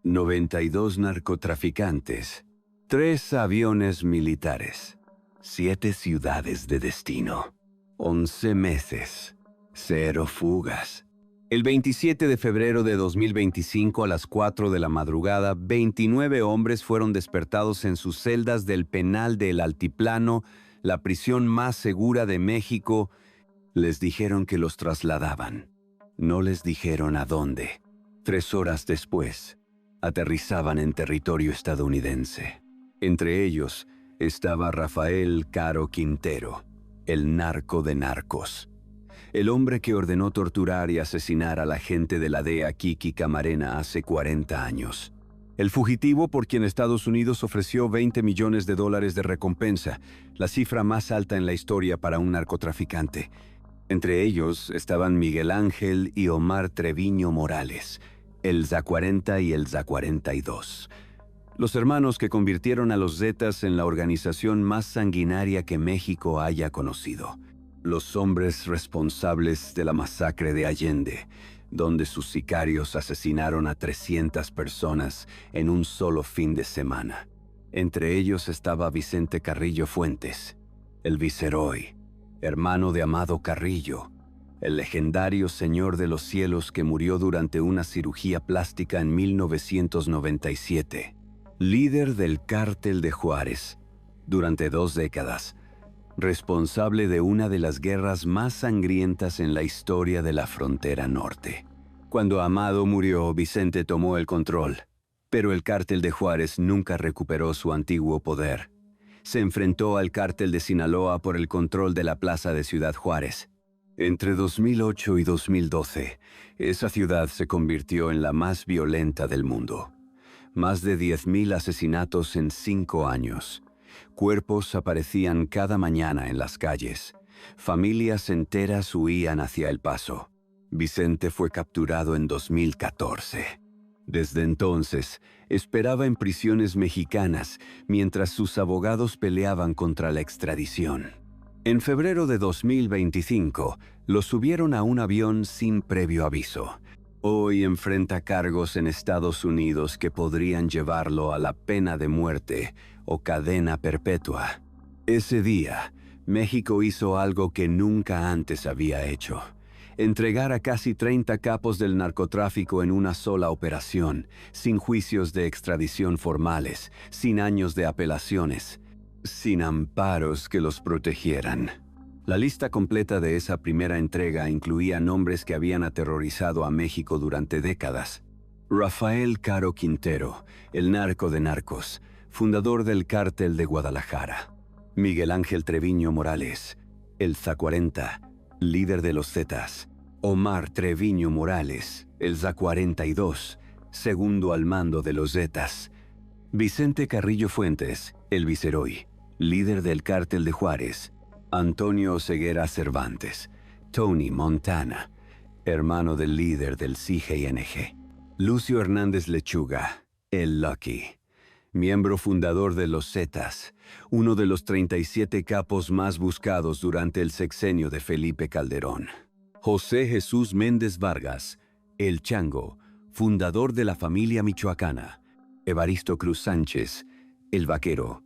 92 narcotraficantes, 3 aviones militares, 7 ciudades de destino, 11 meses, 0 fugas. El 27 de febrero de 2025 a las 4 de la madrugada, 29 hombres fueron despertados en sus celdas del penal del Altiplano, la prisión más segura de México. Les dijeron que los trasladaban. No les dijeron a dónde. 3 horas después, aterrizaban en territorio estadounidense. Entre ellos estaba Rafael Caro Quintero, el narco de narcos. El hombre que ordenó torturar y asesinar a la gente de la DEA Kiki Camarena hace 40 años. El fugitivo por quien Estados Unidos ofreció $20 millones de recompensa, la cifra más alta en la historia para un narcotraficante. Entre ellos estaban Miguel Ángel y Omar Treviño Morales, el ZA-40 y el ZA-42. Los hermanos que convirtieron a los Zetas en la organización más sanguinaria que México haya conocido. Los hombres responsables de la masacre de Allende, donde sus sicarios asesinaron a 300 personas en un solo fin de semana. Entre ellos estaba Vicente Carrillo Fuentes, el Viceroy, hermano de Amado Carrillo, el legendario Señor de los Cielos que murió durante una cirugía plástica en 1997. Líder del Cártel de Juárez durante 2 décadas. Responsable de una de las guerras más sangrientas en la historia de la frontera norte. Cuando Amado murió, Vicente tomó el control, pero el Cártel de Juárez nunca recuperó su antiguo poder. Se enfrentó al Cártel de Sinaloa por el control de la plaza de Ciudad Juárez. Entre 2008 y 2012, esa ciudad se convirtió en la más violenta del mundo. Más de 10,000 asesinatos en 5 años. Cuerpos aparecían cada mañana en las calles. Familias enteras huían hacia El Paso. Vicente fue capturado en 2014. Desde entonces, esperaba en prisiones mexicanas mientras sus abogados peleaban contra la extradición. En febrero de 2025, lo subieron a un avión sin previo aviso. Hoy enfrenta cargos en Estados Unidos que podrían llevarlo a la pena de muerte o cadena perpetua. Ese día, México hizo algo que nunca antes había hecho. Entregar a casi 30 capos del narcotráfico en una sola operación, sin juicios de extradición formales, sin años de apelaciones, sin amparos que los protegieran. La lista completa de esa primera entrega incluía nombres que habían aterrorizado a México durante décadas. Rafael Caro Quintero, el narco de narcos, fundador del Cártel de Guadalajara. Miguel Ángel Treviño Morales, el ZA-40, líder de los Zetas. Omar Treviño Morales, el ZA-42, segundo al mando de los Zetas. Vicente Carrillo Fuentes, el Viceroy, líder del Cártel de Juárez. Antonio Ceguera Cervantes, Tony Montana, hermano del líder del CIG-ING. Lucio Hernández Lechuga, el Lucky, miembro fundador de los Zetas, uno de los 37 capos más buscados durante el sexenio de Felipe Calderón. José Jesús Méndez Vargas, el Chango, fundador de la familia michoacana. Evaristo Cruz Sánchez, el Vaquero,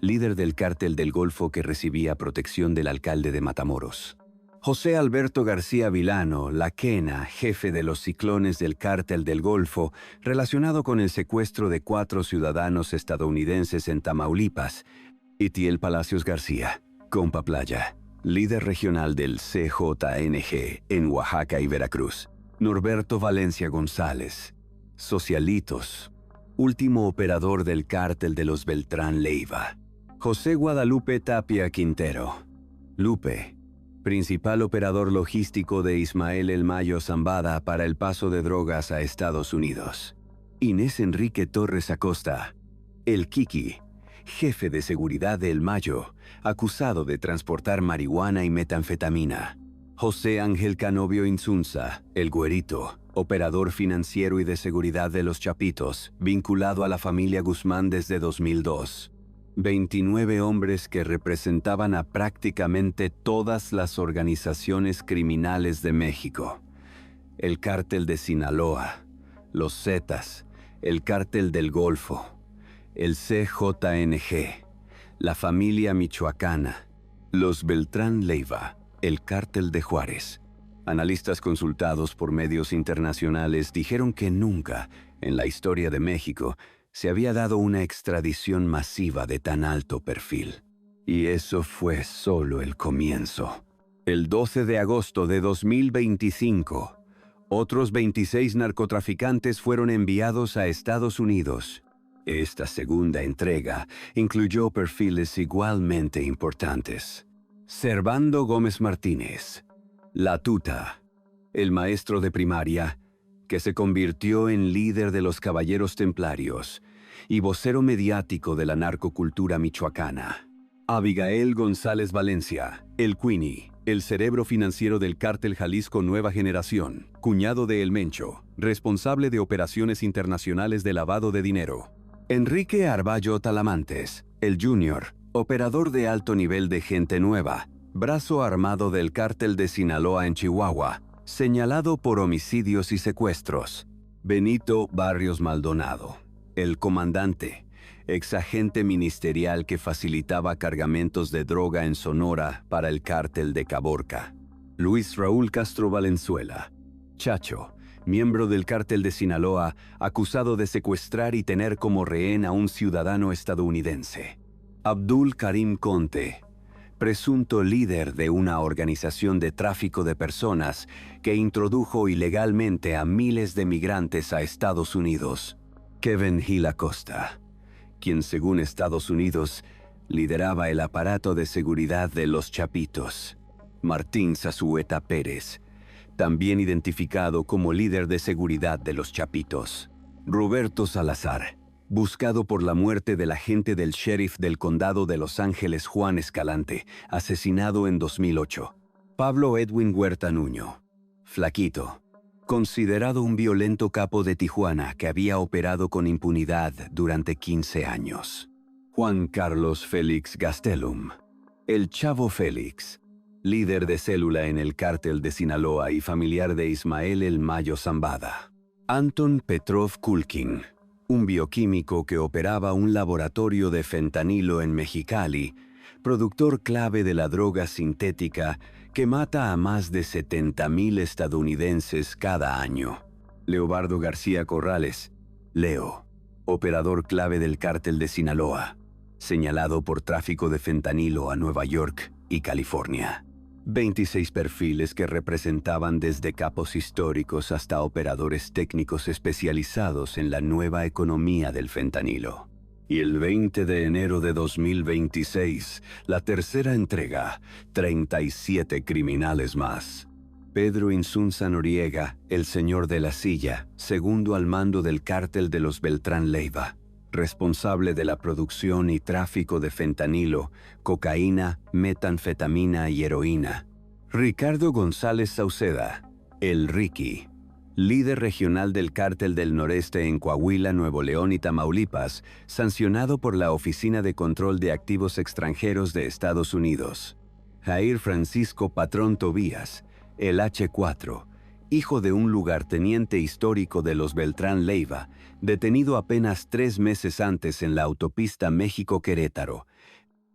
líder del Cártel del Golfo que recibía protección del alcalde de Matamoros. José Alberto García Vilano, la Quena, jefe de los Ciclones del Cártel del Golfo, relacionado con el secuestro de 4 ciudadanos estadounidenses en Tamaulipas. Itiel Palacios García, Compa Playa, líder regional del CJNG en Oaxaca y Veracruz. Norberto Valencia González, Socialitos, último operador del Cártel de los Beltrán Leiva. José Guadalupe Tapia Quintero, Lupe, principal operador logístico de Ismael El Mayo Zambada para el paso de drogas a Estados Unidos. Inés Enrique Torres Acosta, el Kiki, jefe de seguridad de El Mayo, acusado de transportar marihuana y metanfetamina. José Ángel Canovio Insunza, el Güerito, operador financiero y de seguridad de los Chapitos, vinculado a la familia Guzmán desde 2002. 29 hombres que representaban a prácticamente todas las organizaciones criminales de México. El Cártel de Sinaloa, los Zetas, el Cártel del Golfo, el CJNG, la familia michoacana, los Beltrán Leiva, el Cártel de Juárez. Analistas consultados por medios internacionales dijeron que nunca, en la historia de México, se había dado una extradición masiva de tan alto perfil. Y eso fue solo el comienzo. El 12 de agosto de 2025, otros 26 narcotraficantes fueron enviados a Estados Unidos. Esta segunda entrega incluyó perfiles igualmente importantes. Servando Gómez Martínez, La Tuta, el maestro de primaria, que se convirtió en líder de los Caballeros Templarios y vocero mediático de la narcocultura michoacana. Abigail González Valencia, el Queenie, el cerebro financiero del Cártel Jalisco Nueva Generación, cuñado de El Mencho, responsable de operaciones internacionales de lavado de dinero. Enrique Arballo Talamantes, el Junior, operador de alto nivel de Gente Nueva, brazo armado del Cártel de Sinaloa en Chihuahua, señalado por homicidios y secuestros. Benito Barrios Maldonado, el comandante, exagente ministerial que facilitaba cargamentos de droga en Sonora para el Cártel de Caborca. Luis Raúl Castro Valenzuela, Chacho, miembro del Cártel de Sinaloa, acusado de secuestrar y tener como rehén a un ciudadano estadounidense. Abdul Karim Conte, presunto líder de una organización de tráfico de personas que introdujo ilegalmente a miles de migrantes a Estados Unidos. Kevin Gil Acosta, quien según Estados Unidos lideraba el aparato de seguridad de los Chapitos. Martín Zazueta Pérez, también identificado como líder de seguridad de los Chapitos. Roberto Salazar, buscado por la muerte del agente del sheriff del condado de Los Ángeles Juan Escalante, asesinado en 2008. Pablo Edwin Huerta Nuño, Flaquito, considerado un violento capo de Tijuana que había operado con impunidad durante 15 años. Juan Carlos Félix Gastelum, el Chavo Félix, líder de célula en el Cártel de Sinaloa y familiar de Ismael El Mayo Zambada. Anton Petrov Kulkin, un bioquímico que operaba un laboratorio de fentanilo en Mexicali, productor clave de la droga sintética que mata a más de 70,000 estadounidenses cada año. Leobardo García Corrales, Leo, operador clave del Cártel de Sinaloa, señalado por tráfico de fentanilo a Nueva York y California. 26 perfiles que representaban desde capos históricos hasta operadores técnicos especializados en la nueva economía del fentanilo. Y el 20 de enero de 2026, la tercera entrega, 37 criminales más. Pedro Insunza Noriega, el señor de la silla, segundo al mando del Cártel de los Beltrán Leiva, responsable de la producción y tráfico de fentanilo, cocaína, metanfetamina y heroína. Ricardo González Sauceda, el Ricky, líder regional del Cártel del Noreste en Coahuila, Nuevo León y Tamaulipas, sancionado por la Oficina de Control de Activos Extranjeros de Estados Unidos. Jair Francisco Patrón Tobías, el H4, hijo de un lugarteniente histórico de los Beltrán Leiva, detenido apenas 3 meses antes en la autopista México-Querétaro.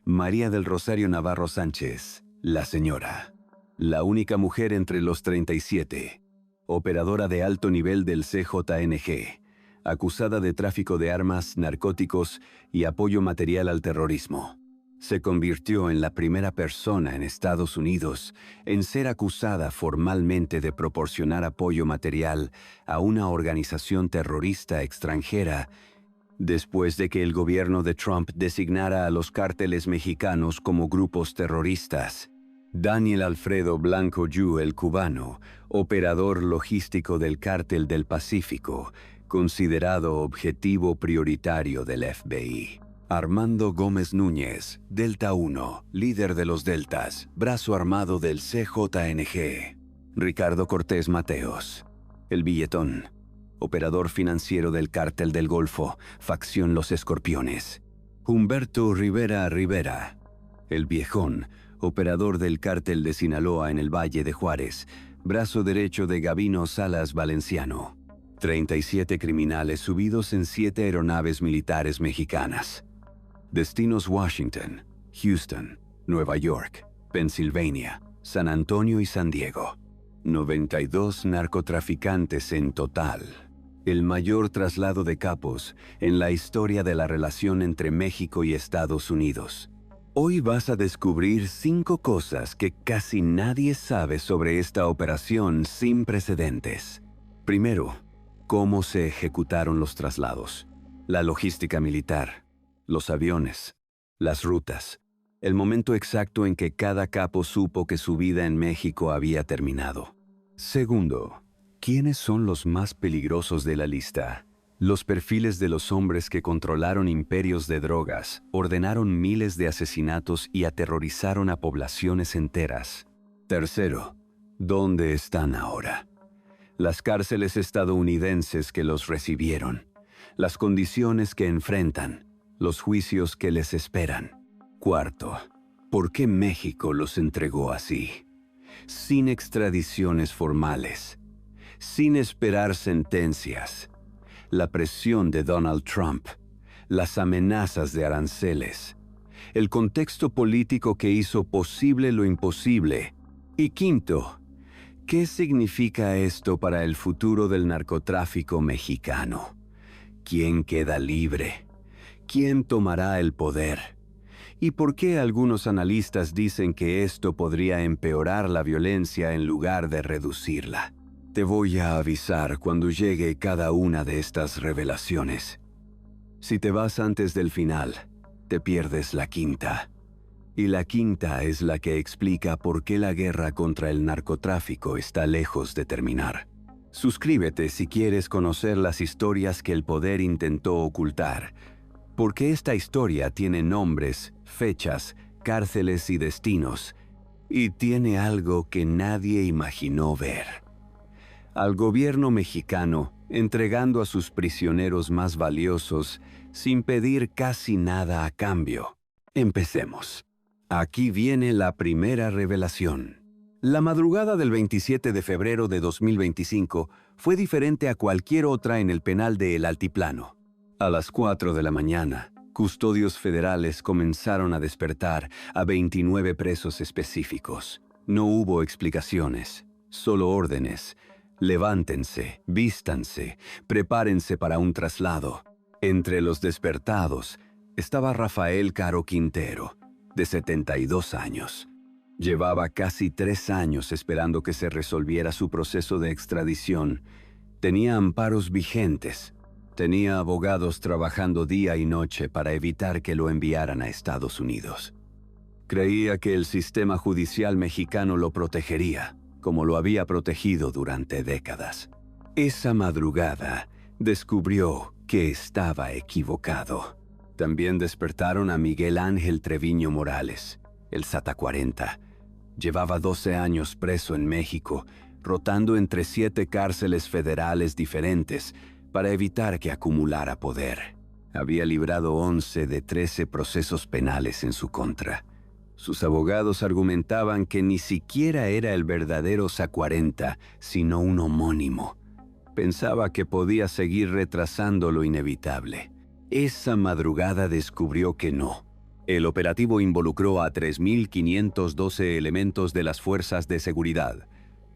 María del Rosario Navarro Sánchez, la señora, la única mujer entre los 37, operadora de alto nivel del CJNG, acusada de tráfico de armas, narcóticos y apoyo material al terrorismo. Se convirtió en la primera persona en Estados Unidos en ser acusada formalmente de proporcionar apoyo material a una organización terrorista extranjera después de que el gobierno de Trump designara a los cárteles mexicanos como grupos terroristas. Daniel Alfredo Blanco Yu, el cubano, operador logístico del Cártel del Pacífico, considerado objetivo prioritario del FBI. Armando Gómez Núñez, Delta 1, líder de los Deltas, brazo armado del CJNG. Ricardo Cortés Mateos, el Billetón, operador financiero del Cártel del Golfo, facción Los Escorpiones. Humberto Rivera Rivera, el Viejón, operador del Cártel de Sinaloa en el Valle de Juárez, brazo derecho de Gabino Salas Valenciano. 37 criminales subidos en 7 aeronaves militares mexicanas. Destinos: Washington, Houston, Nueva York, Pensilvania, San Antonio y San Diego. 92 narcotraficantes en total. El mayor traslado de capos en la historia de la relación entre México y Estados Unidos. Hoy vas a descubrir 5 cosas que casi nadie sabe sobre esta operación sin precedentes. Primero, cómo se ejecutaron los traslados, la logística militar, los aviones, las rutas, el momento exacto en que cada capo supo que su vida en México había terminado. Segundo, ¿quiénes son los más peligrosos de la lista? Los perfiles de los hombres que controlaron imperios de drogas, ordenaron miles de asesinatos y aterrorizaron a poblaciones enteras. Tercero, ¿dónde están ahora? Las cárceles estadounidenses que los recibieron, las condiciones que enfrentan, los juicios que les esperan. Cuarto, ¿por qué México los entregó así? Sin extradiciones formales, sin esperar sentencias. La presión de Donald Trump, las amenazas de aranceles, el contexto político que hizo posible lo imposible. Y quinto, ¿qué significa esto para el futuro del narcotráfico mexicano? ¿Quién queda libre? ¿Quién tomará el poder? ¿Y por qué algunos analistas dicen que esto podría empeorar la violencia en lugar de reducirla? Te voy a avisar cuando llegue cada una de estas revelaciones. Si te vas antes del final, te pierdes la quinta. Y la quinta es la que explica por qué la guerra contra el narcotráfico está lejos de terminar. Suscríbete si quieres conocer las historias que el poder intentó ocultar, porque esta historia tiene nombres, fechas, cárceles y destinos, y tiene algo que nadie imaginó ver. Al gobierno mexicano entregando a sus prisioneros más valiosos sin pedir casi nada a cambio. Empecemos. Aquí viene la primera revelación. La madrugada del 27 de febrero de 2025 fue diferente a cualquier otra en el penal de El Altiplano. A las 4 de la mañana, custodios federales comenzaron a despertar a 29 presos específicos. No hubo explicaciones, solo órdenes. Levántense, vístanse, prepárense para un traslado. Entre los despertados estaba Rafael Caro Quintero, de 72 años. Llevaba casi 3 años esperando que se resolviera su proceso de extradición. Tenía amparos vigentes. Tenía abogados trabajando día y noche para evitar que lo enviaran a Estados Unidos. Creía que el sistema judicial mexicano lo protegería, como lo había protegido durante décadas. Esa madrugada descubrió que estaba equivocado. También despertaron a Miguel Ángel Treviño Morales, el Zata 40. Llevaba 12 años preso en México, rotando entre 7 cárceles federales diferentes para evitar que acumulara poder. Había librado 11 de 13 procesos penales en su contra. Sus abogados argumentaban que ni siquiera era el verdadero Zata 40, sino un homónimo. Pensaba que podía seguir retrasando lo inevitable. Esa madrugada descubrió que no. El operativo involucró a 3.512 elementos de las fuerzas de seguridad,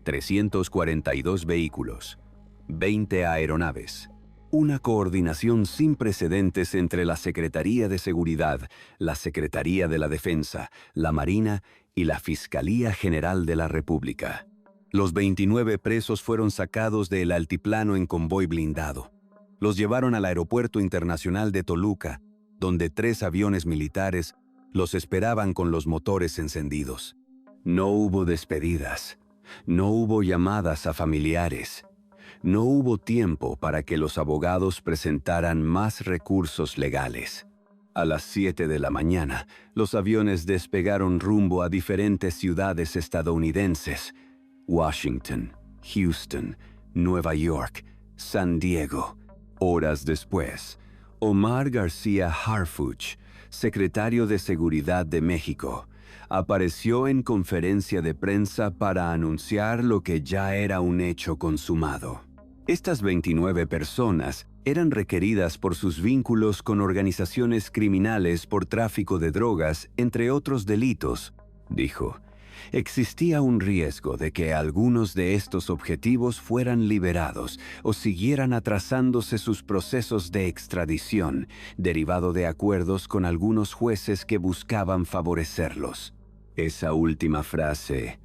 342 vehículos, 20 aeronaves, una coordinación sin precedentes entre la Secretaría de Seguridad, la Secretaría de la Defensa, la Marina y la Fiscalía General de la República. Los 29 presos fueron sacados del altiplano en convoy blindado. Los llevaron al Aeropuerto Internacional de Toluca, donde 3 aviones militares los esperaban con los motores encendidos. No hubo despedidas, no hubo llamadas a familiares, no hubo tiempo para que los abogados presentaran más recursos legales. A las 7 de la mañana, los aviones despegaron rumbo a diferentes ciudades estadounidenses: Washington, Houston, Nueva York, San Diego. Horas después, Omar García Harfuch, secretario de Seguridad de México, apareció en conferencia de prensa para anunciar lo que ya era un hecho consumado. Estas 29 personas eran requeridas por sus vínculos con organizaciones criminales por tráfico de drogas, entre otros delitos, dijo. Existía un riesgo de que algunos de estos objetivos fueran liberados o siguieran atrasándose sus procesos de extradición, derivado de acuerdos con algunos jueces que buscaban favorecerlos. Esa última frase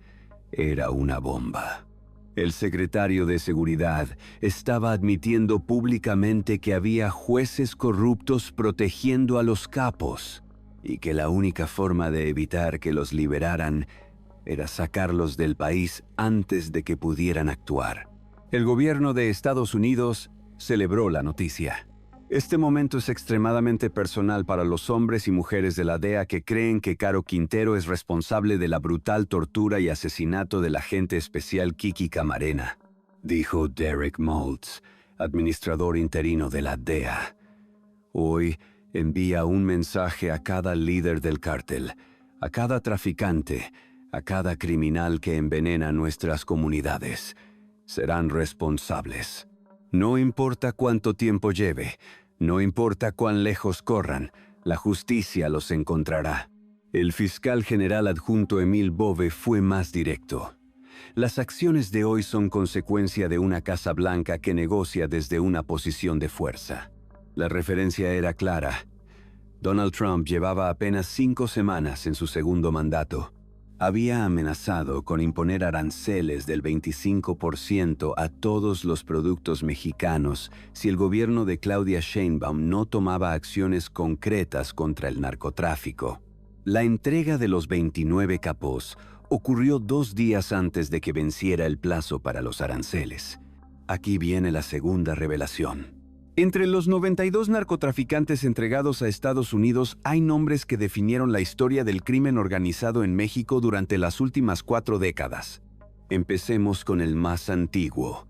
era una bomba. El secretario de Seguridad estaba admitiendo públicamente que había jueces corruptos protegiendo a los capos y que la única forma de evitar que los liberaran era sacarlos del país antes de que pudieran actuar. El gobierno de Estados Unidos celebró la noticia. Este momento es extremadamente personal para los hombres y mujeres de la DEA que creen que Caro Quintero es responsable de la brutal tortura y asesinato del agente especial Kiki Camarena, dijo Derek Maltz, administrador interino de la DEA. Hoy envía un mensaje a cada líder del cártel, a cada traficante, a cada criminal que envenena nuestras comunidades. Serán responsables. No importa cuánto tiempo lleve, no importa cuán lejos corran, la justicia los encontrará. El fiscal general adjunto Emil Bove fue más directo. Las acciones de hoy son consecuencia de una Casa Blanca que negocia desde una posición de fuerza. La referencia era clara. Donald Trump llevaba apenas 5 semanas en su segundo mandato. Había amenazado con imponer aranceles del 25% a todos los productos mexicanos si el gobierno de Claudia Sheinbaum no tomaba acciones concretas contra el narcotráfico. La entrega de los 29 capos ocurrió 2 días antes de que venciera el plazo para los aranceles. Aquí viene la segunda revelación. Entre los 92 narcotraficantes entregados a Estados Unidos hay nombres que definieron la historia del crimen organizado en México durante las últimas 4 décadas. Empecemos con el más antiguo,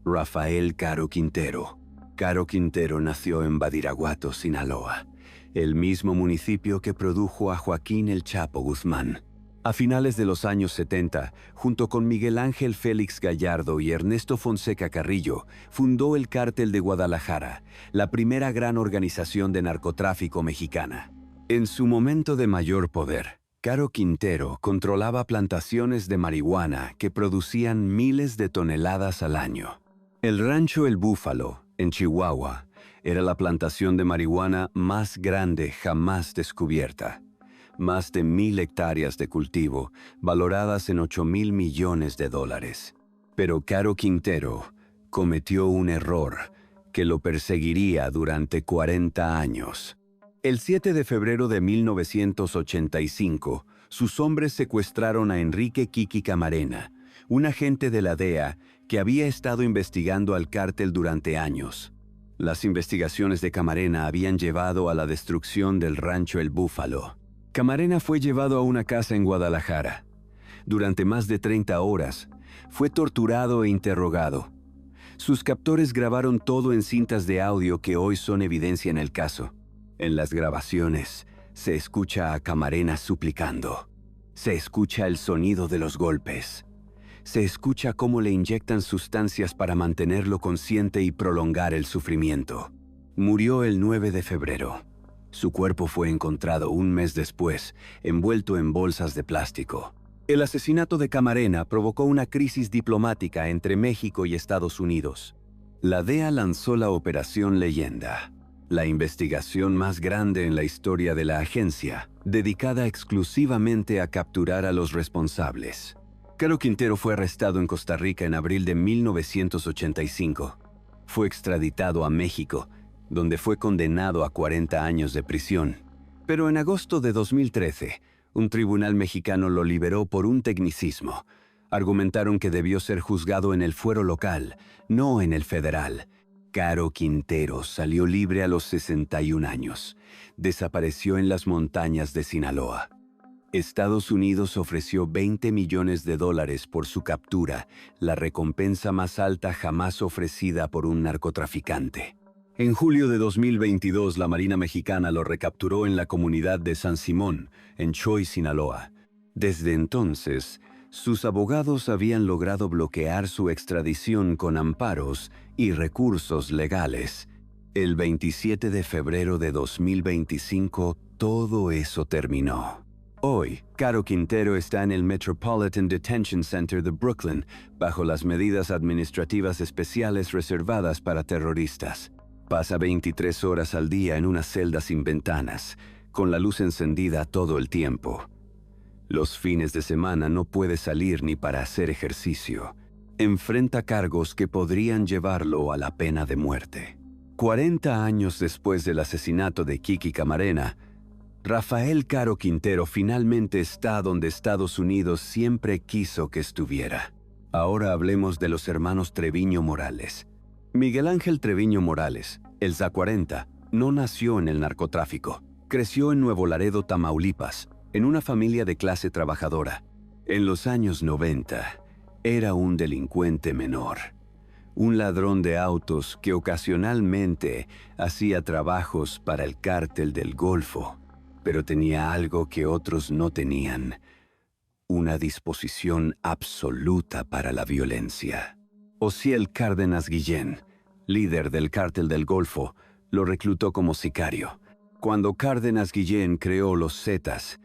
Rafael Caro Quintero. Caro Quintero nació en Badiraguato, Sinaloa, el mismo municipio que produjo a Joaquín El Chapo Guzmán. A finales de los años 70, junto con Miguel Ángel Félix Gallardo y Ernesto Fonseca Carrillo, fundó el Cártel de Guadalajara, la primera gran organización de narcotráfico mexicana. En su momento de mayor poder, Caro Quintero controlaba plantaciones de marihuana que producían miles de toneladas al año. El rancho El Búfalo, en Chihuahua, era la plantación de marihuana más grande jamás descubierta. Más de 1,000 hectáreas de cultivo, valoradas en $8,000 millones. Pero Caro Quintero cometió un error que lo perseguiría durante 40 años. El 7 de febrero de 1985, sus hombres secuestraron a Enrique Kiki Camarena, un agente de la DEA que había estado investigando al cártel durante años. Las investigaciones de Camarena habían llevado a la destrucción del rancho El Búfalo. Camarena fue llevado a una casa en Guadalajara. Durante más de 30 horas, fue torturado e interrogado. Sus captores grabaron todo en cintas de audio que hoy son evidencia en el caso. En las grabaciones, se escucha a Camarena suplicando. Se escucha el sonido de los golpes. Se escucha cómo le inyectan sustancias para mantenerlo consciente y prolongar el sufrimiento. Murió el 9 de febrero. Su cuerpo fue encontrado un mes después, envuelto en bolsas de plástico. El asesinato de Camarena provocó una crisis diplomática entre México y Estados Unidos. La DEA lanzó la Operación Leyenda, la investigación más grande en la historia de la agencia, dedicada exclusivamente a capturar a los responsables. Caro Quintero fue arrestado en Costa Rica en abril de 1985. Fue extraditado a México, donde fue condenado a 40 años de prisión. Pero en agosto de 2013, un tribunal mexicano lo liberó por un tecnicismo. Argumentaron que debió ser juzgado en el fuero local, no en el federal. Caro Quintero salió libre a los 61 años. Desapareció en las montañas de Sinaloa. Estados Unidos ofreció $20 millones por su captura, la recompensa más alta jamás ofrecida por un narcotraficante. En julio de 2022, la Marina Mexicana lo recapturó en la comunidad de San Simón, en Choy, Sinaloa. Desde entonces, Sus abogados habían logrado bloquear su extradición con amparos y recursos legales. El 27 de febrero de 2025, todo eso terminó. Hoy, Caro Quintero está en el Metropolitan Detention Center de Brooklyn, bajo las medidas administrativas especiales reservadas para terroristas. Pasa 23 horas al día en una celda sin ventanas, con la luz encendida todo el tiempo. Los fines de semana no puede salir ni para hacer ejercicio. Enfrenta cargos que podrían llevarlo a la pena de muerte. 40 años después del asesinato de Kiki Camarena, Rafael Caro Quintero finalmente está donde Estados Unidos siempre quiso que estuviera. Ahora hablemos de los hermanos Treviño Morales. Miguel Ángel Treviño Morales, el ZA-40, no nació en el narcotráfico. Creció en Nuevo Laredo, Tamaulipas, en una familia de clase trabajadora. En los años 90, era un delincuente menor. Un ladrón de autos que ocasionalmente hacía trabajos para el cártel del Golfo, pero tenía algo que otros no tenían: una disposición absoluta para la violencia. Osiel Cárdenas Guillén, líder del cártel del Golfo, lo reclutó como sicario. Cuando Cárdenas Guillén creó los Zetas,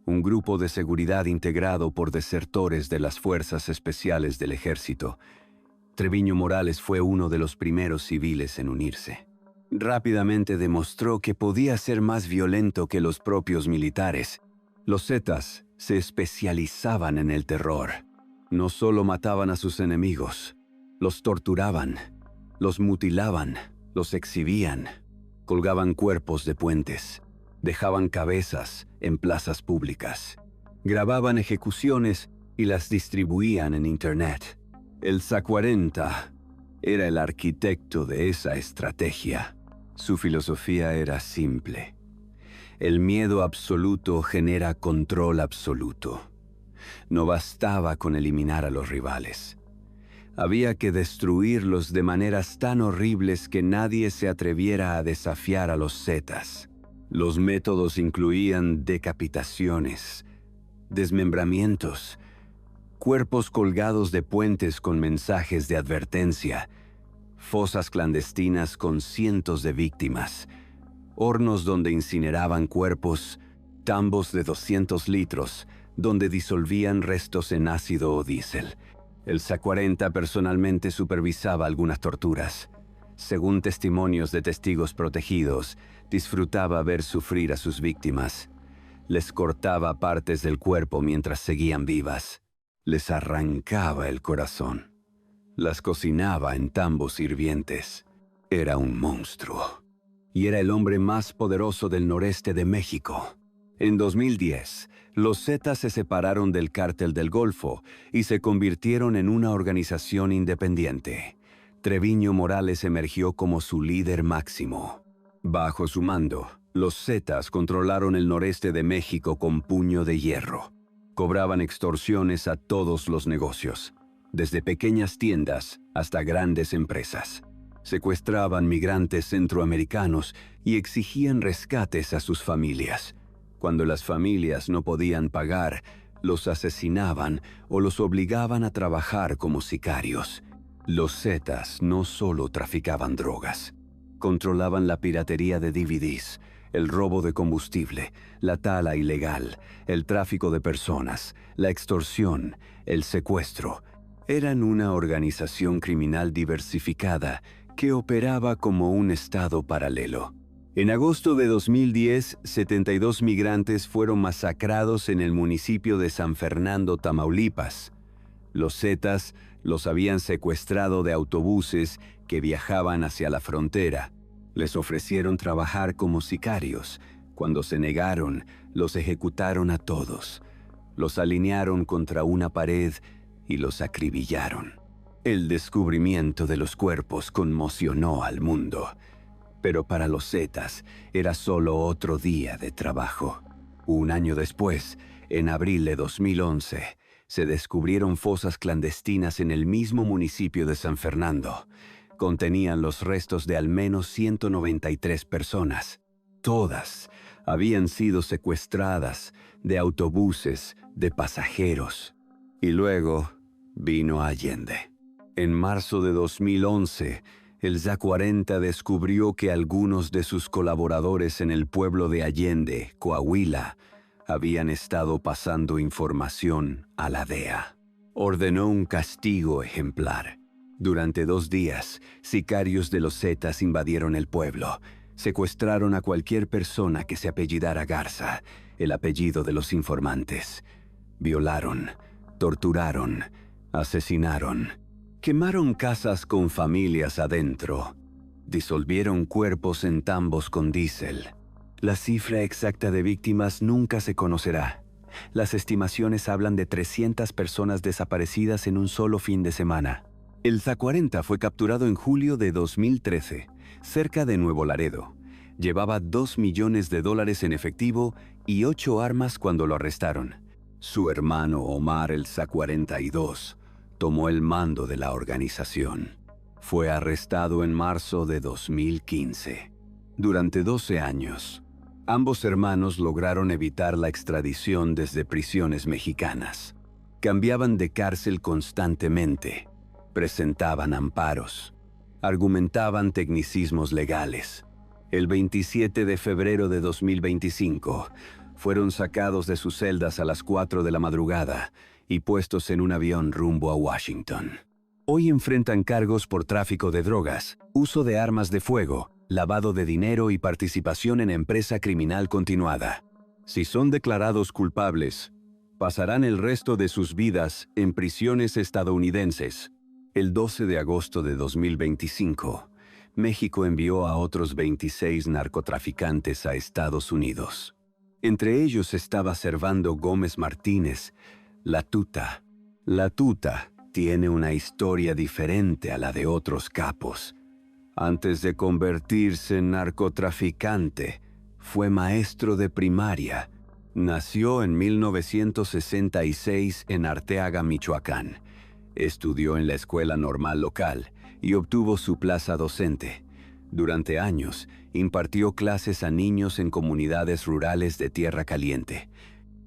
un grupo de seguridad integrado por desertores de las Fuerzas Especiales del Ejército, Treviño Morales fue uno de los primeros civiles en unirse. Rápidamente demostró que podía ser más violento que los propios militares. Los Zetas se especializaban en el terror. No solo mataban a sus enemigos, los torturaban, los mutilaban, los exhibían, colgaban cuerpos de puentes, dejaban cabezas en plazas públicas, grababan ejecuciones y las distribuían en Internet. El ZA-40 era el arquitecto de esa estrategia. Su filosofía era simple: el miedo absoluto genera control absoluto. No bastaba con eliminar a los rivales. Había que destruirlos de maneras tan horribles que nadie se atreviera a desafiar a los Zetas. Los métodos incluían decapitaciones, desmembramientos, cuerpos colgados de puentes con mensajes de advertencia, fosas clandestinas con cientos de víctimas, hornos donde incineraban cuerpos, tambos de 200 litros donde disolvían restos en ácido o diésel. El ZA-40 personalmente supervisaba algunas torturas. Según testimonios de testigos protegidos, disfrutaba ver sufrir a sus víctimas. Les cortaba partes del cuerpo mientras seguían vivas. Les arrancaba el corazón. Las cocinaba en tambos hirvientes. Era un monstruo. Y era el hombre más poderoso del noreste de México. En 2010, los Zetas se separaron del Cártel del Golfo y se convirtieron en una organización independiente. Treviño Morales emergió como su líder máximo. Bajo su mando, los Zetas controlaron el noreste de México con puño de hierro. Cobraban extorsiones a todos los negocios, desde pequeñas tiendas hasta grandes empresas. Secuestraban migrantes centroamericanos y exigían rescates a sus familias. Cuando las familias no podían pagar, los asesinaban o los obligaban a trabajar como sicarios. Los Zetas no solo traficaban drogas, controlaban la piratería de DVDs, el robo de combustible, la tala ilegal, el tráfico de personas, la extorsión, el secuestro. Eran una organización criminal diversificada que operaba como un estado paralelo. En agosto de 2010, 72 migrantes fueron masacrados en el municipio de San Fernando, Tamaulipas. Los Zetas los habían secuestrado de autobuses que viajaban hacia la frontera. Les ofrecieron trabajar como sicarios. Cuando se negaron, los ejecutaron a todos. Los alinearon contra una pared y los acribillaron. El descubrimiento de los cuerpos conmocionó al mundo. Pero para los Zetas era solo otro día de trabajo. Un año después, en abril de 2011, se descubrieron fosas clandestinas en el mismo municipio de San Fernando. Contenían los restos de al menos 193 personas. Todas habían sido secuestradas de autobuses de pasajeros. Y luego vino Allende. En marzo de 2011, el ZA-40 descubrió que algunos de sus colaboradores en el pueblo de Allende, Coahuila, habían estado pasando información a la DEA. Ordenó un castigo ejemplar. Durante 2 días, sicarios de los Zetas invadieron el pueblo. Secuestraron a cualquier persona que se apellidara Garza, el apellido de los informantes. Violaron, torturaron, asesinaron. Quemaron casas con familias adentro. Disolvieron cuerpos en tambos con diésel. La cifra exacta de víctimas nunca se conocerá. Las estimaciones hablan de 300 personas desaparecidas en un solo fin de semana. El ZA-40 fue capturado en julio de 2013, cerca de Nuevo Laredo. Llevaba $2 millones en efectivo y 8 armas cuando lo arrestaron. Su hermano Omar el ZA-42 tomó el mando de la organización. Fue arrestado en marzo de 2015. Durante 12 años, ambos hermanos lograron evitar la extradición desde prisiones mexicanas. Cambiaban de cárcel constantemente, presentaban amparos, argumentaban tecnicismos legales. El 27 de febrero de 2025, fueron sacados de sus celdas a las 4 de la madrugada y puestos en un avión rumbo a Washington. Hoy enfrentan cargos por tráfico de drogas, uso de armas de fuego, lavado de dinero y participación en empresa criminal continuada. Si son declarados culpables, pasarán el resto de sus vidas en prisiones estadounidenses. El 12 de agosto de 2025, México envió a otros 26 narcotraficantes a Estados Unidos. Entre ellos estaba Servando Gómez Martínez, La Tuta. La Tuta tiene una historia diferente a la de otros capos. Antes de convertirse en narcotraficante, fue maestro de primaria. Nació en 1966 en Arteaga, Michoacán. Estudió en la escuela normal local y obtuvo su plaza docente. Durante años, impartió clases a niños en comunidades rurales de Tierra Caliente.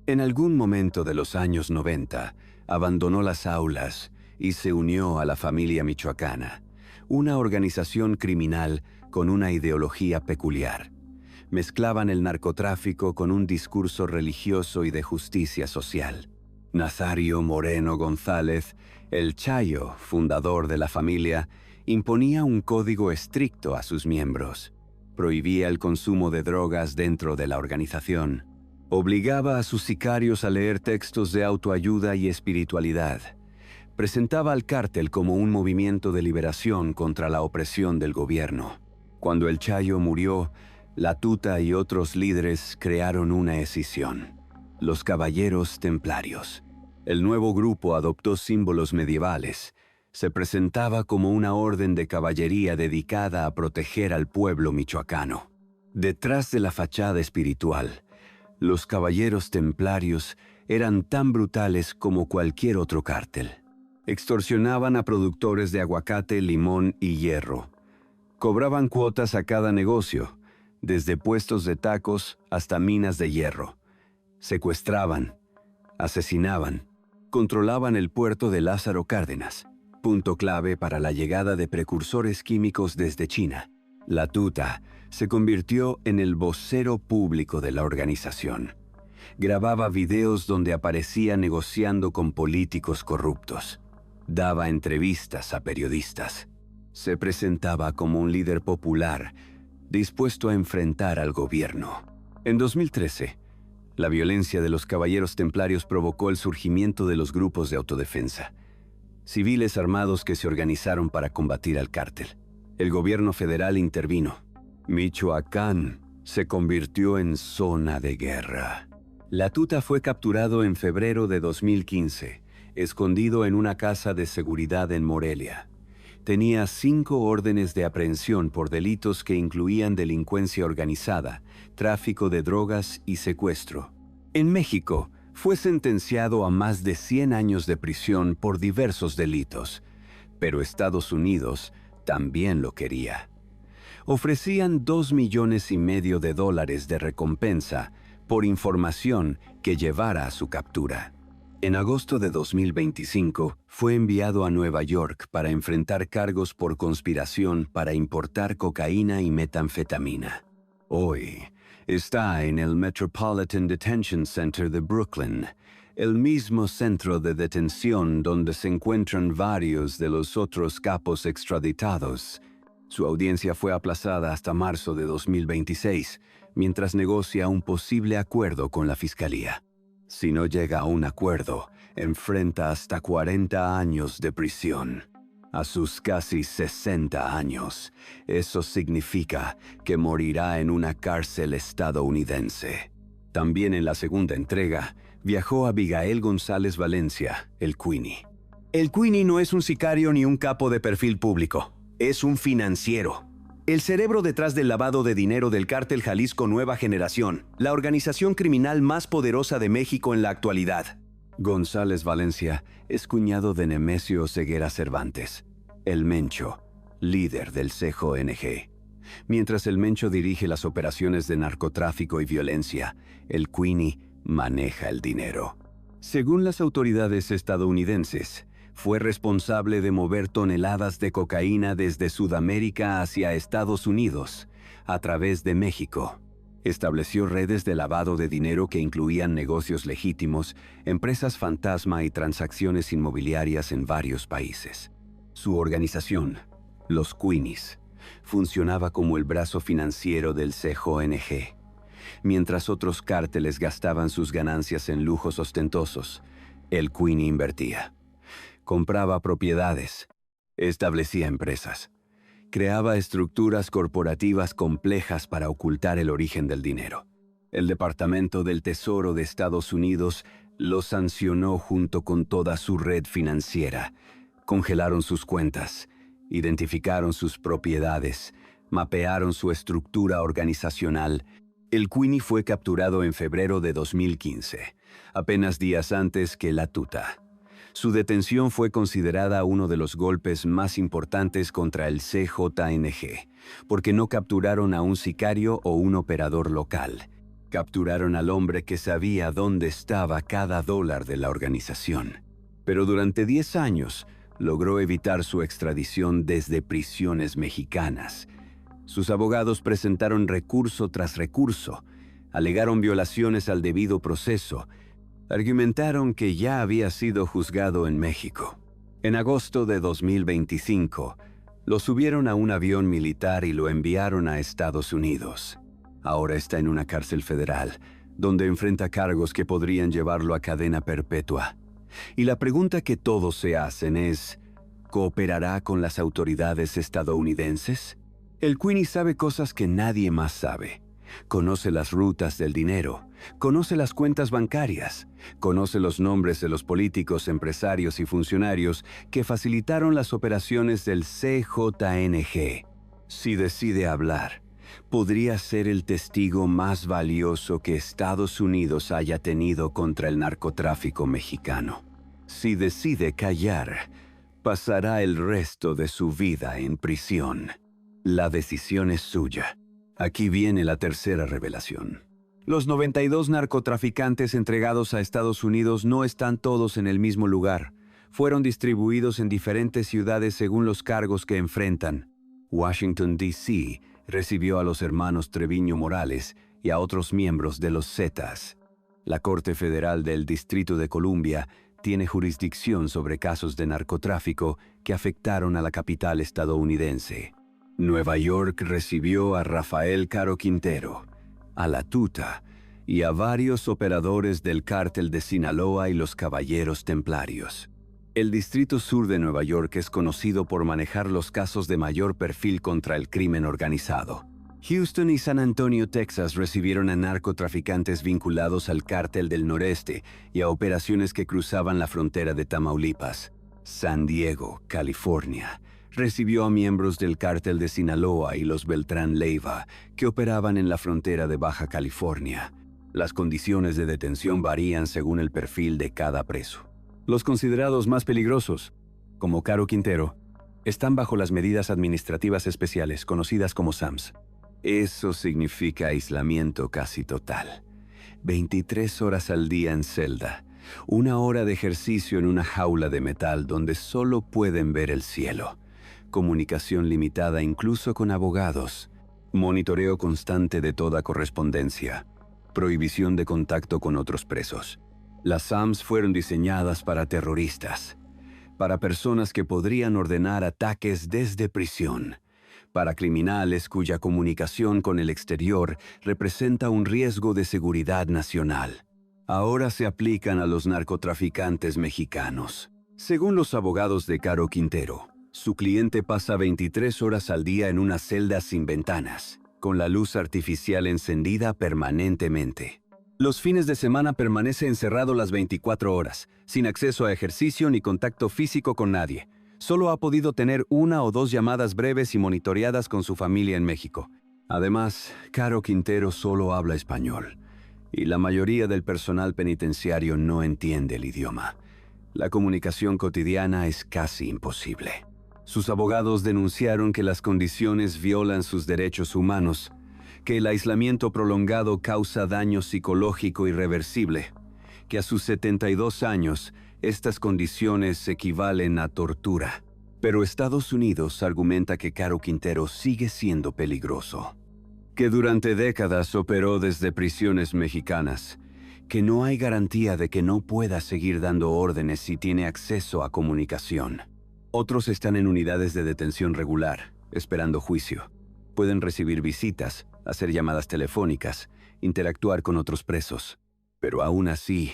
En algún momento de los años 90, abandonó las aulas y se unió a la Familia Michoacana, una organización criminal con una ideología peculiar. Mezclaban el narcotráfico con un discurso religioso y de justicia social. Nazario Moreno González, el Chayo, fundador de la familia, imponía un código estricto a sus miembros. Prohibía el consumo de drogas dentro de la organización. Obligaba a sus sicarios a leer textos de autoayuda y espiritualidad. Presentaba al cártel como un movimiento de liberación contra la opresión del gobierno. Cuando el Chayo murió, La Tuta y otros líderes crearon una escisión: los Caballeros Templarios. El nuevo grupo adoptó símbolos medievales. Se presentaba como una orden de caballería dedicada a proteger al pueblo michoacano. Detrás de la fachada espiritual, los Caballeros Templarios eran tan brutales como cualquier otro cártel. Extorsionaban a productores de aguacate, limón y hierro. Cobraban cuotas a cada negocio, desde puestos de tacos hasta minas de hierro. Secuestraban, asesinaban, controlaban el puerto de Lázaro Cárdenas, punto clave para la llegada de precursores químicos desde China. La Tuta se convirtió en el vocero público de la organización. Grababa videos donde aparecía negociando con políticos corruptos. Daba entrevistas a periodistas. Se presentaba como un líder popular, dispuesto a enfrentar al gobierno. En 2013, la violencia de los Caballeros Templarios provocó el surgimiento de los grupos de autodefensa, civiles armados que se organizaron para combatir al cártel. El gobierno federal intervino. Michoacán se convirtió en zona de guerra. La Tuta fue capturado en febrero de 2015, escondido en una casa de seguridad en Morelia. Tenía 5 órdenes de aprehensión por delitos que incluían delincuencia organizada, tráfico de drogas y secuestro. En México, fue sentenciado a más de 100 años de prisión por diversos delitos, pero Estados Unidos también lo quería. Ofrecían $2,5 millones de recompensa por información que llevara a su captura. En agosto de 2025, fue enviado a Nueva York para enfrentar cargos por conspiración para importar cocaína y metanfetamina. Hoy, está en el Metropolitan Detention Center de Brooklyn, el mismo centro de detención donde se encuentran varios de los otros capos extraditados. Su audiencia fue aplazada hasta marzo de 2026, mientras negocia un posible acuerdo con la fiscalía. Si no llega a un acuerdo, enfrenta hasta 40 años de prisión. A sus casi 60 años, eso significa que morirá en una cárcel estadounidense. También en la segunda entrega, viajó Abigail González Valencia, el Queenie. El Queenie no es un sicario ni un capo de perfil público, es un financiero. El cerebro detrás del lavado de dinero del Cártel Jalisco Nueva Generación, la organización criminal más poderosa de México en la actualidad. González Valencia es cuñado de Nemesio Ceguera Cervantes, el Mencho, líder del CJNG. Mientras el Mencho dirige las operaciones de narcotráfico y violencia, el Queenie maneja el dinero. Según las autoridades estadounidenses, fue responsable de mover toneladas de cocaína desde Sudamérica hacia Estados Unidos, a través de México. Estableció redes de lavado de dinero que incluían negocios legítimos, empresas fantasma y transacciones inmobiliarias en varios países. Su organización, los Queenies, funcionaba como el brazo financiero del CJNG. Mientras otros cárteles gastaban sus ganancias en lujos ostentosos, el Queenie invertía. Compraba propiedades, establecía empresas, creaba estructuras corporativas complejas para ocultar el origen del dinero. El Departamento del Tesoro de Estados Unidos lo sancionó junto con toda su red financiera. Congelaron sus cuentas, identificaron sus propiedades, mapearon su estructura organizacional. El Queenie fue capturado en febrero de 2015, apenas días antes que la tuta. Su detención fue considerada uno de los golpes más importantes contra el CJNG, porque no capturaron a un sicario o un operador local. Capturaron al hombre que sabía dónde estaba cada dólar de la organización. Pero durante 10 años, logró evitar su extradición desde prisiones mexicanas. Sus abogados presentaron recurso tras recurso, alegaron violaciones al debido proceso, argumentaron que ya había sido juzgado en México. En agosto de 2025, lo subieron a un avión militar y lo enviaron a Estados Unidos. Ahora está en una cárcel federal, donde enfrenta cargos que podrían llevarlo a cadena perpetua. Y la pregunta que todos se hacen es, ¿cooperará con las autoridades estadounidenses? El Queenie sabe cosas que nadie más sabe. Conoce las rutas del dinero, conoce las cuentas bancarias, conoce los nombres de los políticos, empresarios y funcionarios que facilitaron las operaciones del CJNG. Si decide hablar, podría ser el testigo más valioso que Estados Unidos haya tenido contra el narcotráfico mexicano. Si decide callar, pasará el resto de su vida en prisión. La decisión es suya. Aquí viene la tercera revelación. Los 92 narcotraficantes entregados a Estados Unidos no están todos en el mismo lugar. Fueron distribuidos en diferentes ciudades según los cargos que enfrentan. Washington, D.C., recibió a los hermanos Treviño Morales y a otros miembros de los Zetas. La Corte Federal del Distrito de Columbia tiene jurisdicción sobre casos de narcotráfico que afectaron a la capital estadounidense. Nueva York recibió a Rafael Caro Quintero, a La Tuta y a varios operadores del Cártel de Sinaloa y los Caballeros Templarios. El Distrito Sur de Nueva York es conocido por manejar los casos de mayor perfil contra el crimen organizado. Houston y San Antonio, Texas, recibieron a narcotraficantes vinculados al Cártel del Noreste y a operaciones que cruzaban la frontera de Tamaulipas. San Diego, California, recibió a miembros del Cártel de Sinaloa y los Beltrán Leiva, que operaban en la frontera de Baja California. Las condiciones de detención varían según el perfil de cada preso. Los considerados más peligrosos, como Caro Quintero, están bajo las medidas administrativas especiales, conocidas como SAMS. Eso significa aislamiento casi total. 23 horas al día en celda, 1 hora de ejercicio en una jaula de metal donde solo pueden ver el cielo. Comunicación limitada incluso con abogados. Monitoreo constante de toda correspondencia. Prohibición de contacto con otros presos. Las SAMs fueron diseñadas para terroristas, para personas que podrían ordenar ataques desde prisión, para criminales cuya comunicación con el exterior representa un riesgo de seguridad nacional. Ahora se aplican a los narcotraficantes mexicanos. Según los abogados de Caro Quintero, su cliente pasa 23 horas al día en una celda sin ventanas, con la luz artificial encendida permanentemente. Los fines de semana permanece encerrado las 24 horas, sin acceso a ejercicio ni contacto físico con nadie. Solo ha podido tener 1 o 2 llamadas breves y monitoreadas con su familia en México. Además, Caro Quintero solo habla español, y la mayoría del personal penitenciario no entiende el idioma. La comunicación cotidiana es casi imposible. Sus abogados denunciaron que las condiciones violan sus derechos humanos, que el aislamiento prolongado causa daño psicológico irreversible, que a sus 72 años estas condiciones equivalen a tortura. Pero Estados Unidos argumenta que Caro Quintero sigue siendo peligroso, que durante décadas operó desde prisiones mexicanas, que no hay garantía de que no pueda seguir dando órdenes si tiene acceso a comunicación. Otros están en unidades de detención regular, esperando juicio. Pueden recibir visitas, hacer llamadas telefónicas, interactuar con otros presos. Pero aún así,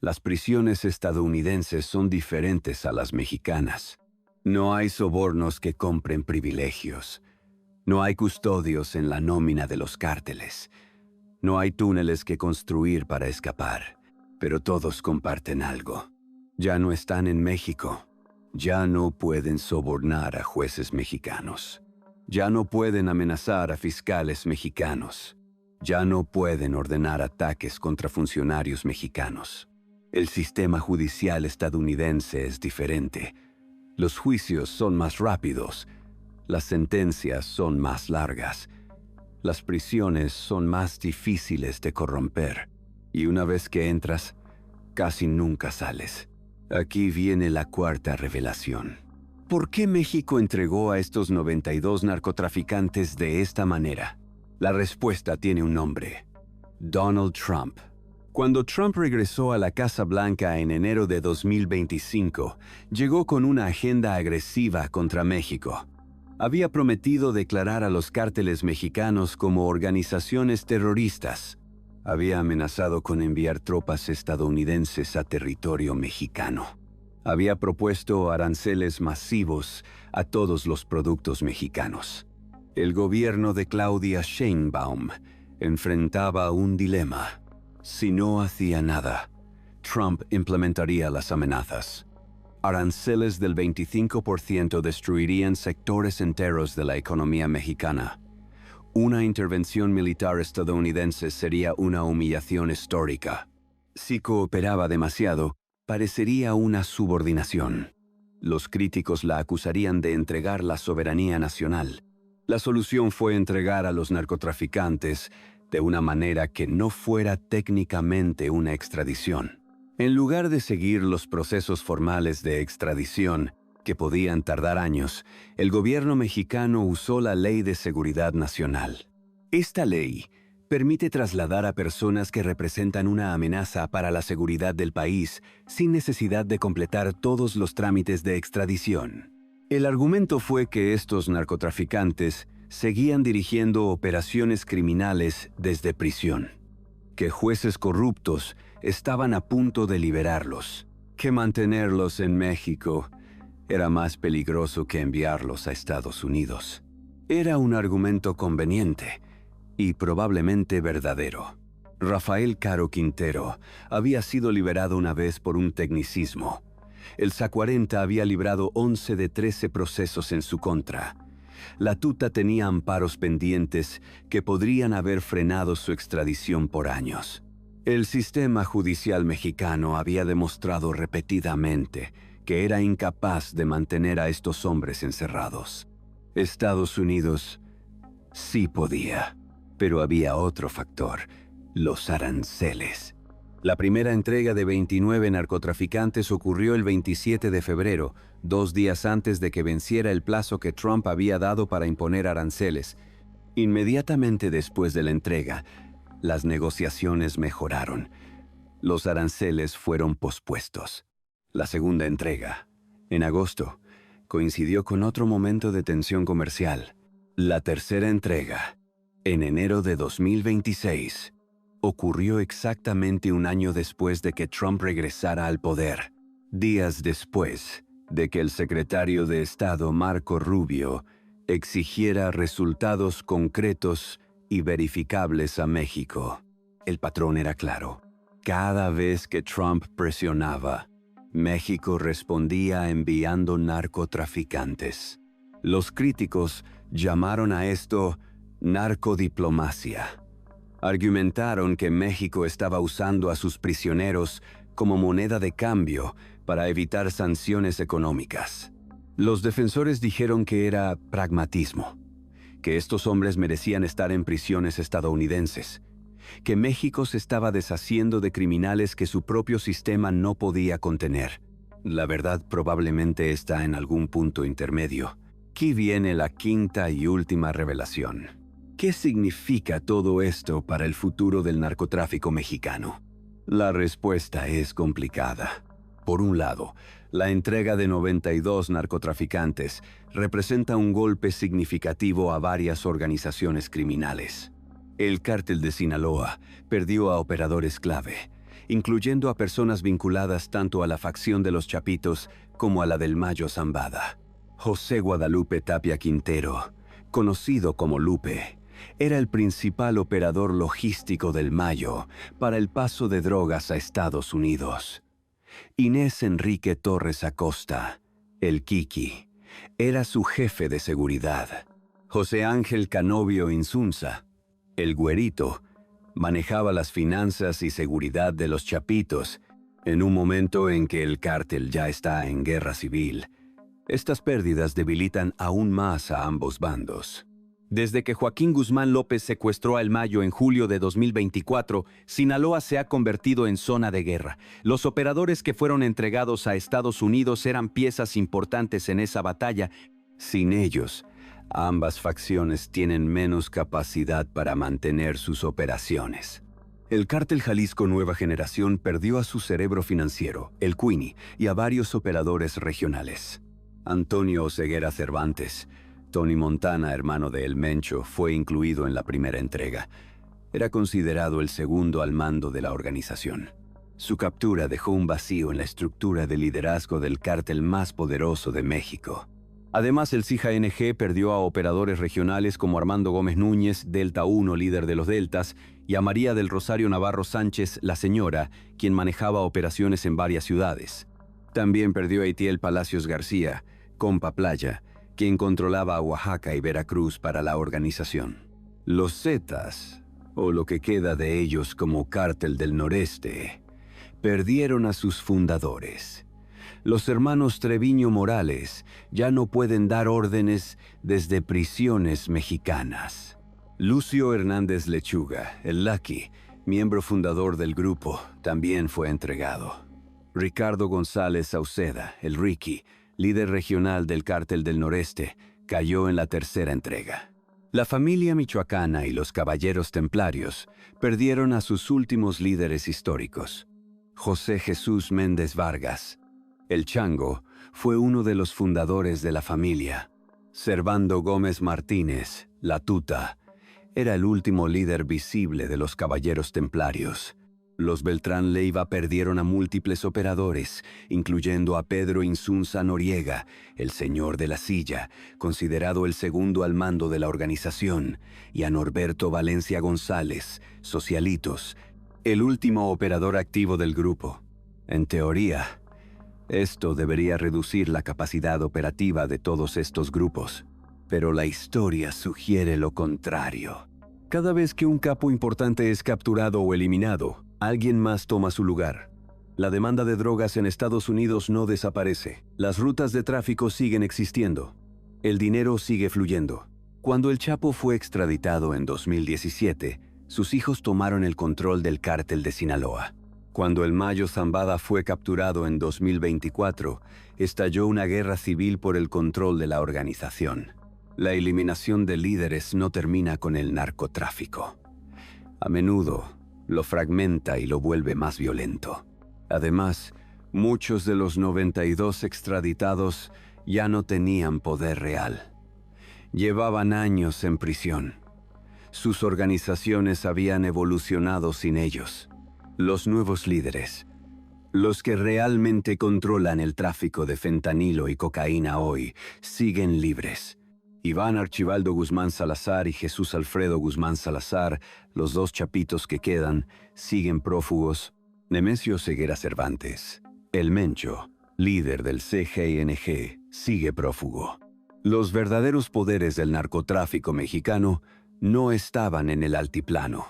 las prisiones estadounidenses son diferentes a las mexicanas. No hay sobornos que compren privilegios. No hay custodios en la nómina de los cárteles. No hay túneles que construir para escapar. Pero todos comparten algo. Ya no están en México. Ya no pueden sobornar a jueces mexicanos. Ya no pueden amenazar a fiscales mexicanos. Ya no pueden ordenar ataques contra funcionarios mexicanos. El sistema judicial estadounidense es diferente. Los juicios son más rápidos. Las sentencias son más largas. Las prisiones son más difíciles de corromper. Y una vez que entras, casi nunca sales. Aquí viene la cuarta revelación. ¿Por qué México entregó a estos 92 narcotraficantes de esta manera? La respuesta tiene un nombre: Donald Trump. Cuando Trump regresó a la Casa Blanca en enero de 2025, llegó con una agenda agresiva contra México. Había prometido declarar a los cárteles mexicanos como organizaciones terroristas. Había amenazado con enviar tropas estadounidenses a territorio mexicano. Había propuesto aranceles masivos a todos los productos mexicanos. El gobierno de Claudia Sheinbaum enfrentaba un dilema. Si no hacía nada, Trump implementaría las amenazas. Aranceles del 25% destruirían sectores enteros de la economía mexicana. Una intervención militar estadounidense sería una humillación histórica. Si cooperaba demasiado, parecería una subordinación. Los críticos la acusarían de entregar la soberanía nacional. La solución fue entregar a los narcotraficantes de una manera que no fuera técnicamente una extradición. En lugar de seguir los procesos formales de extradición, que podían tardar años, el gobierno mexicano usó la Ley de Seguridad Nacional. Esta ley permite trasladar a personas que representan una amenaza para la seguridad del país sin necesidad de completar todos los trámites de extradición. El argumento fue que estos narcotraficantes seguían dirigiendo operaciones criminales desde prisión, que jueces corruptos estaban a punto de liberarlos, que mantenerlos en México era más peligroso que enviarlos a Estados Unidos. Era un argumento conveniente y probablemente verdadero. Rafael Caro Quintero había sido liberado una vez por un tecnicismo. El SA-40 había librado 11 de 13 procesos en su contra. La tuta tenía amparos pendientes que podrían haber frenado su extradición por años. El sistema judicial mexicano había demostrado repetidamente que era incapaz de mantener a estos hombres encerrados. Estados Unidos sí podía, pero había otro factor: los aranceles. La primera entrega de 29 narcotraficantes ocurrió el 27 de febrero, 2 días antes de que venciera el plazo que Trump había dado para imponer aranceles. Inmediatamente después de la entrega, las negociaciones mejoraron. Los aranceles fueron pospuestos. La segunda entrega, en agosto, coincidió con otro momento de tensión comercial. La tercera entrega, en enero de 2026, ocurrió exactamente un año después de que Trump regresara al poder, días después de que el secretario de Estado Marco Rubio exigiera resultados concretos y verificables a México. El patrón era claro. Cada vez que Trump presionaba, México respondía enviando narcotraficantes. Los críticos llamaron a esto narcodiplomacia. Argumentaron que México estaba usando a sus prisioneros como moneda de cambio para evitar sanciones económicas. Los defensores dijeron que era pragmatismo, que estos hombres merecían estar en prisiones estadounidenses, que México se estaba deshaciendo de criminales que su propio sistema no podía contener. La verdad probablemente está en algún punto intermedio. Aquí viene la quinta y última revelación. ¿Qué significa todo esto para el futuro del narcotráfico mexicano? La respuesta es complicada. Por un lado, la entrega de 92 narcotraficantes representa un golpe significativo a varias organizaciones criminales. El cártel de Sinaloa perdió a operadores clave, incluyendo a personas vinculadas tanto a la facción de los Chapitos como a la del Mayo Zambada. José Guadalupe Tapia Quintero, conocido como Lupe, era el principal operador logístico del Mayo para el paso de drogas a Estados Unidos. Inés Enrique Torres Acosta, el Kiki, era su jefe de seguridad. José Ángel Canovio Insunza, el Güerito, manejaba las finanzas y seguridad de los Chapitos en un momento en que el cártel ya está en guerra civil. Estas pérdidas debilitan aún más a ambos bandos. Desde que Joaquín Guzmán López secuestró a El Mayo en julio de 2024, Sinaloa se ha convertido en zona de guerra. Los operadores que fueron entregados a Estados Unidos eran piezas importantes en esa batalla. Sin ellos, ambas facciones tienen menos capacidad para mantener sus operaciones. El cártel Jalisco Nueva Generación perdió a su cerebro financiero, el Queenie, y a varios operadores regionales. Antonio Oseguera Cervantes, Tony Montana, hermano de El Mencho, fue incluido en la primera entrega. Era considerado el segundo al mando de la organización. Su captura dejó un vacío en la estructura de liderazgo del cártel más poderoso de México. Además, el CIJA-NG perdió a operadores regionales como Armando Gómez Núñez, Delta 1, líder de los Deltas, y a María del Rosario Navarro Sánchez, la señora, quien manejaba operaciones en varias ciudades. También perdió a Itiel Palacios García, compa Playa, quien controlaba a Oaxaca y Veracruz para la organización. Los Zetas, o lo que queda de ellos como Cártel del Noreste, perdieron a sus fundadores. Los hermanos Treviño Morales ya no pueden dar órdenes desde prisiones mexicanas. Lucio Hernández Lechuga, el Lucky, miembro fundador del grupo, también fue entregado. Ricardo González Sauceda, el Ricky, líder regional del Cártel del Noreste, cayó en la tercera entrega. La familia michoacana y los caballeros templarios perdieron a sus últimos líderes históricos. José Jesús Méndez Vargas, el Chango, fue uno de los fundadores de la familia. Servando Gómez Martínez, la Tuta, era el último líder visible de los caballeros templarios. Los Beltrán Leiva perdieron a múltiples operadores, incluyendo a Pedro Insunza Noriega, el señor de la silla, considerado el segundo al mando de la organización, y a Norberto Valencia González, Socialitos, el último operador activo del grupo. En teoría, esto debería reducir la capacidad operativa de todos estos grupos, pero la historia sugiere lo contrario. Cada vez que un capo importante es capturado o eliminado, alguien más toma su lugar. La demanda de drogas en Estados Unidos no desaparece. Las rutas de tráfico siguen existiendo. El dinero sigue fluyendo. Cuando el Chapo fue extraditado en 2017, sus hijos tomaron el control del cártel de Sinaloa. Cuando el Mayo Zambada fue capturado en 2024, estalló una guerra civil por el control de la organización. La eliminación de líderes no termina con el narcotráfico. A menudo lo fragmenta y lo vuelve más violento. Además, muchos de los 92 extraditados ya no tenían poder real. Llevaban años en prisión. Sus organizaciones habían evolucionado sin ellos. Los nuevos líderes, los que realmente controlan el tráfico de fentanilo y cocaína hoy, siguen libres. Iván Archibaldo Guzmán Salazar y Jesús Alfredo Guzmán Salazar, los dos chapitos que quedan, siguen prófugos. Nemesio Ceguera Cervantes, el Mencho, líder del CGNG, sigue prófugo. Los verdaderos poderes del narcotráfico mexicano no estaban en el altiplano.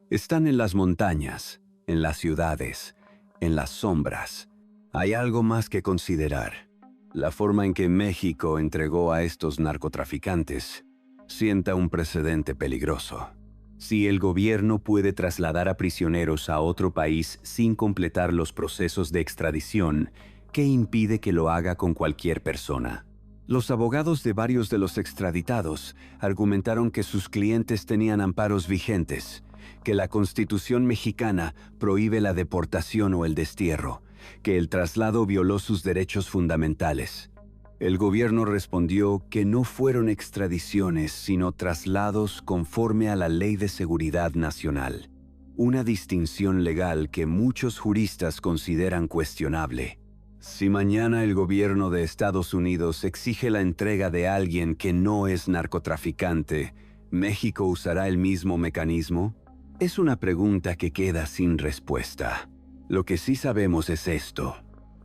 Están en las montañas, en las ciudades, en las sombras. Hay algo más que considerar. La forma en que México entregó a estos narcotraficantes sienta un precedente peligroso. Si el gobierno puede trasladar a prisioneros a otro país sin completar los procesos de extradición, ¿qué impide que lo haga con cualquier persona? Los abogados de varios de los extraditados argumentaron que sus clientes tenían amparos vigentes, que la Constitución mexicana prohíbe la deportación o el destierro, que el traslado violó sus derechos fundamentales. El gobierno respondió que no fueron extradiciones, sino traslados conforme a la Ley de Seguridad Nacional, una distinción legal que muchos juristas consideran cuestionable. Si mañana el gobierno de Estados Unidos exige la entrega de alguien que no es narcotraficante, ¿México usará el mismo mecanismo? Es una pregunta que queda sin respuesta. Lo que sí sabemos es esto: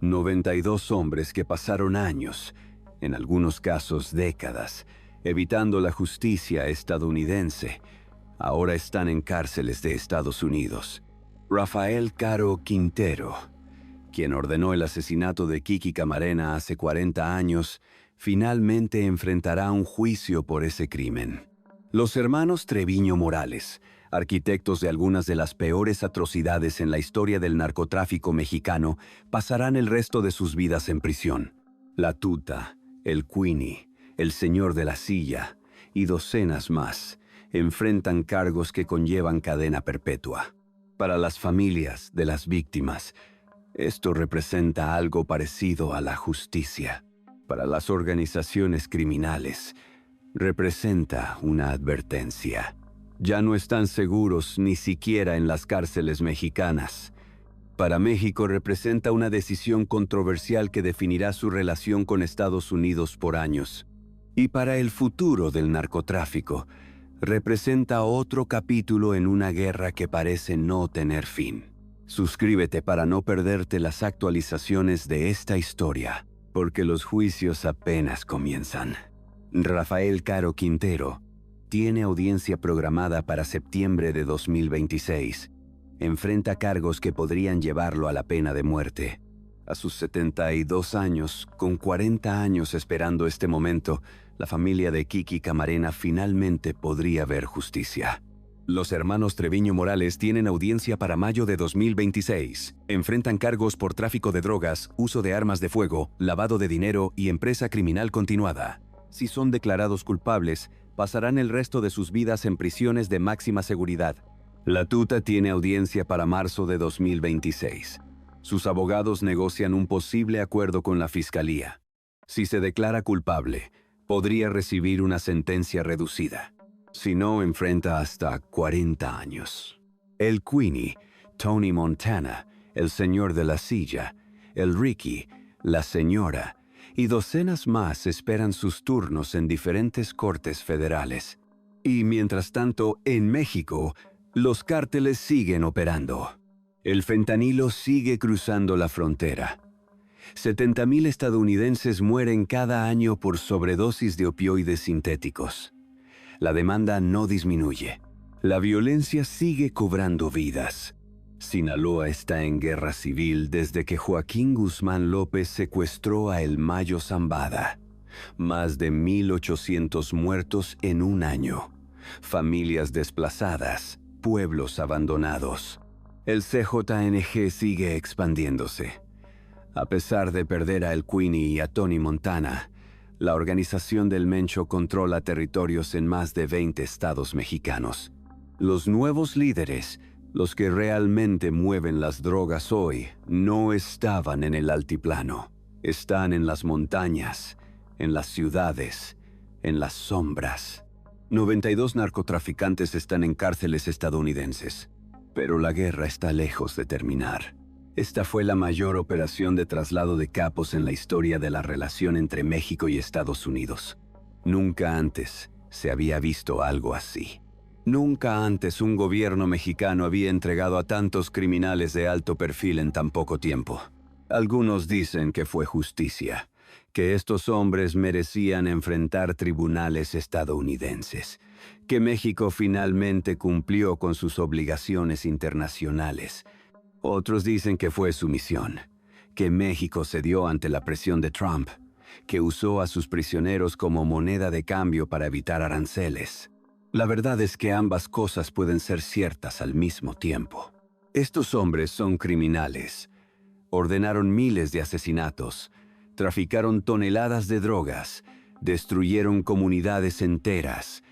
92 hombres que pasaron años, en algunos casos décadas, evitando la justicia estadounidense, ahora están en cárceles de Estados Unidos. Rafael Caro Quintero, quien ordenó el asesinato de Kiki Camarena hace 40 años, finalmente enfrentará un juicio por ese crimen. Los hermanos Treviño Morales, arquitectos de algunas de las peores atrocidades en la historia del narcotráfico mexicano, pasarán el resto de sus vidas en prisión. La Tuta, el Queenie, el Señor de la Silla y docenas más enfrentan cargos que conllevan cadena perpetua. Para las familias de las víctimas, esto representa algo parecido a la justicia. Para las organizaciones criminales, representa una advertencia. Ya no están seguros ni siquiera en las cárceles mexicanas. Para México representa una decisión controversial que definirá su relación con Estados Unidos por años. Y para el futuro del narcotráfico, representa otro capítulo en una guerra que parece no tener fin. Suscríbete para no perderte las actualizaciones de esta historia, porque los juicios apenas comienzan. Rafael Caro Quintero tiene audiencia programada para septiembre de 2026. Enfrenta cargos que podrían llevarlo a la pena de muerte. A sus 72 años, con 40 años esperando este momento, la familia de Kiki Camarena finalmente podría ver justicia. Los hermanos Treviño Morales tienen audiencia para mayo de 2026. Enfrentan cargos por tráfico de drogas, uso de armas de fuego, lavado de dinero y empresa criminal continuada. Si son declarados culpables, pasarán el resto de sus vidas en prisiones de máxima seguridad. La Tuta tiene audiencia para marzo de 2026. Sus abogados negocian un posible acuerdo con la fiscalía. Si se declara culpable, podría recibir una sentencia reducida. Si no, enfrenta hasta 40 años. El Queenie, Tony Montana, el Señor de la Silla, el Ricky, la Señora y docenas más esperan sus turnos en diferentes cortes federales. Y mientras tanto, en México, los cárteles siguen operando. El fentanilo sigue cruzando la frontera. 70,000 estadounidenses mueren cada año por sobredosis de opioides sintéticos. La demanda no disminuye. La violencia sigue cobrando vidas. Sinaloa está en guerra civil desde que Joaquín Guzmán López secuestró a El Mayo Zambada. Más de 1,800 muertos en un año. Familias desplazadas, pueblos abandonados. El CJNG sigue expandiéndose. A pesar de perder a El Queenie y a Tony Montana, la organización del Mencho controla territorios en más de 20 estados mexicanos. Los nuevos líderes, los que realmente mueven las drogas hoy, no estaban en el altiplano. Están en las montañas, en las ciudades, en las sombras. 92 narcotraficantes están en cárceles estadounidenses, pero la guerra está lejos de terminar. Esta fue la mayor operación de traslado de capos en la historia de la relación entre México y Estados Unidos. Nunca antes se había visto algo así. Nunca antes un gobierno mexicano había entregado a tantos criminales de alto perfil en tan poco tiempo. Algunos dicen que fue justicia, que estos hombres merecían enfrentar tribunales estadounidenses, que México finalmente cumplió con sus obligaciones internacionales. Otros dicen que fue sumisión, que México cedió ante la presión de Trump, que usó a sus prisioneros como moneda de cambio para evitar aranceles. La verdad es que ambas cosas pueden ser ciertas al mismo tiempo. Estos hombres son criminales. Ordenaron miles de asesinatos, traficaron toneladas de drogas, destruyeron comunidades enteras.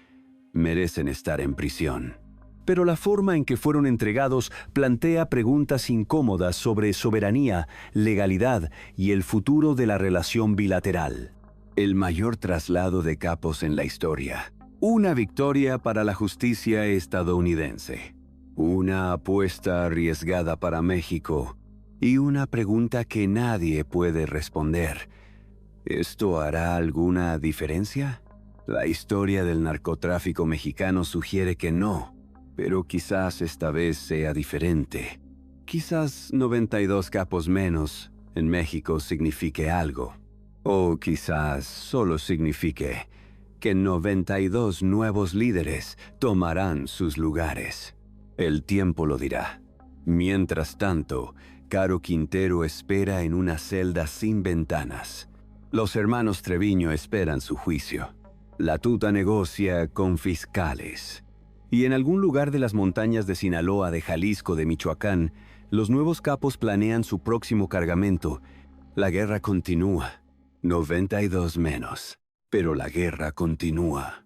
Merecen estar en prisión. Pero la forma en que fueron entregados plantea preguntas incómodas sobre soberanía, legalidad y el futuro de la relación bilateral. El mayor traslado de capos en la historia. Una victoria para la justicia estadounidense. Una apuesta arriesgada para México. Y una pregunta que nadie puede responder. ¿Esto hará alguna diferencia? La historia del narcotráfico mexicano sugiere que no. Pero quizás esta vez sea diferente. Quizás 92 capos menos en México signifique algo. O quizás solo signifique que 92 nuevos líderes tomarán sus lugares. El tiempo lo dirá. Mientras tanto, Caro Quintero espera en una celda sin ventanas. Los hermanos Treviño esperan su juicio. La tuta negocia con fiscales. Y en algún lugar de las montañas de Sinaloa, de Jalisco, de Michoacán, los nuevos capos planean su próximo cargamento. La guerra continúa. 92 menos. Pero la guerra continúa.